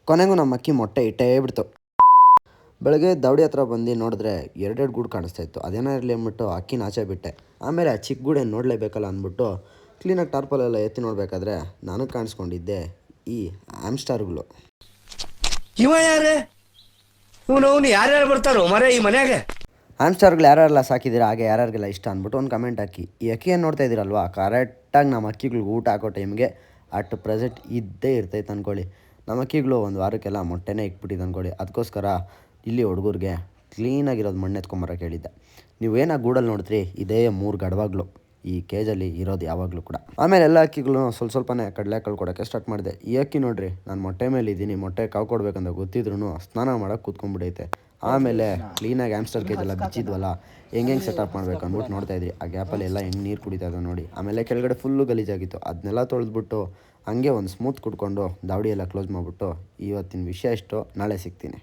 ಕೊನೆಗೂ ನಮ್ಮ ಅಕ್ಕಿ ಮೊಟ್ಟೆ ಇಟ್ಟೇ ಬಿಡ್ತು. ಬೆಳಗ್ಗೆ ದವಡಿ ಹತ್ರ ಬಂದು ನೋಡಿದ್ರೆ ಎರಡೆರಡು ಗೂಡು ಕಾಣಿಸ್ತಾ ಇತ್ತು. ಅದೇನೋ ಇರಲಿ ಅಂದ್ಬಿಟ್ಟು ಅಕ್ಕಿನ ಆಚೆ ಬಿಟ್ಟೆ. ಆಮೇಲೆ ಆ ಚಿಕ್ಕ ಗೂಡೇನು ನೋಡಲೇಬೇಕಲ್ಲ ಅಂದ್ಬಿಟ್ಟು ಕ್ಲೀನಾಗಿ ಟಾರ್ಪಲೆಲ್ಲ ಎತ್ತಿ ನೋಡಬೇಕಾದ್ರೆ ನನಗೆ ಕಾಣಿಸ್ಕೊಂಡಿದ್ದೆ ಈ ಹ್ಯಾಮ್ಸ್ಟರ್ಗಳು. ಇವ ಯಾರೇ ಇವನು ಯಾರ್ಯಾರು ಬರ್ತಾರೋ ಮರೆ ಈ ಮನ್ಯಾಗ? ಹ್ಯಾಮ್ಸ್ಟರ್ಗಳು ಯಾರೆಲ್ಲ ಸಾಕಿದ್ದೀರಾ, ಹಾಗೆ ಯಾರ್ಯಾರಿಗೆಲ್ಲ ಇಷ್ಟ ಅಂದ್ಬಿಟ್ಟು ಒಂದು ಕಮೆಂಟ್ ಹಾಕಿ. ಈ ಅಕ್ಕಿ ಏನು ನೋಡ್ತಾ ಇದ್ದೀರಲ್ವಾ, ಕರೆಕ್ಟಾಗಿ ನಮ್ಮ ಅಕ್ಕಿಗಳಿಗೆ ಊಟ ಹಾಕೋ ಟೈಮ್ಗೆ ಅಟ್ ಪ್ರೆಸೆಂಟ್ ಇದ್ದೇ ಇರ್ತೈತೆ ಅಂದ್ಕೊಳ್ಳಿ. ನಮ್ಮ ಅಕ್ಕಿಗಳು ಒಂದು ವಾರಕ್ಕೆಲ್ಲ ಮೊಟ್ಟೆನೇ ಇಕ್ಬಿಟ್ಟಿದ್ದು ಅಂದ್ಕೊಳ್ಳಿ. ಅದಕ್ಕೋಸ್ಕರ ಇಲ್ಲಿ ಹುಡುಗರಿಗೆ ಕ್ಲೀನಾಗಿರೋದು ಮಣ್ಣು ಎತ್ಕೊಂಬರೋಕೆ ಹೇಳಿದ್ದೆ. ನೀವೇನು ಆ ಗೂಡಲ್ಲಿ ನೋಡ್ತೀರಿ, ಇದೇ 3 ಗಡವಾಗ್ಲು ಈ ಕೇಜಲ್ಲಿ ಇರೋದು ಯಾವಾಗಲೂ ಕೂಡ. ಆಮೇಲೆ ಎಲ್ಲ ಅಕ್ಕಿಗಳು ಸ್ವಲ್ಪನೇ ಕಡಲೆಕಾಳು ಕೊಡೋಕ್ಕೆ ಸ್ಟಾರ್ಟ್ ಮಾಡಿದೆ. ಈ ಅಕ್ಕಿ ನೋಡಿರಿ, ನಾನು ಮೊಟ್ಟೆ ಮೇಲೆ ಇದ್ದೀನಿ, ಮೊಟ್ಟೆ ಕಾವು ಕೊಡ್ಬೇಕಂತ ಗೊತ್ತಿದ್ರೂ ಸ್ನಾನ ಮಾಡೋಕೆ ಕೂತ್ಕೊಂಡ್ಬಿಡೈತೆ. ಆಮೇಲೆ ಕ್ಲೀನಾಗಿ ಹ್ಯಾಮ್ಸ್ಟರ್ ಕೇಜೆಲ್ಲ ಬಿಚ್ಚಿದ್ವಲ್ಲ, ಹೆಂಗೆ ಸೆಟಪ್ ಮಾಡ್ಬೇಕು ಅಂದ್ಬಿಟ್ಟು ನೋಡ್ತಾಯಿದ್ರಿ. ಆ ಗ್ಯಾಪಲ್ಲಿ ಎಲ್ಲ ಹೆಂಗೆ ನೀರು ಕುಡಿತಾ ಇದ್ದಾವೆ ನೋಡಿ. ಆಮೇಲೆ ಕೆಳಗಡೆ ಫುಲ್ಲು ಗಲೀಜಾಗಿತ್ತು, ಅದನ್ನೆಲ್ಲ ತೊಳೆದ್ಬಿಟ್ಟು ಹಂಗೆ ಒಂದು ಸ್ಮೂತ್ ಕುಡ್ಕೊಂಡು ದಾವಡಿ ಎಲ್ಲ ಕ್ಲೋಸ್ ಮಾಡಿಬಿಟ್ಟು ಇವತ್ತಿನ ವಿಷಯ ಇಷ್ಟು. ನಾಳೆ ಸಿಗ್ತೀನಿ.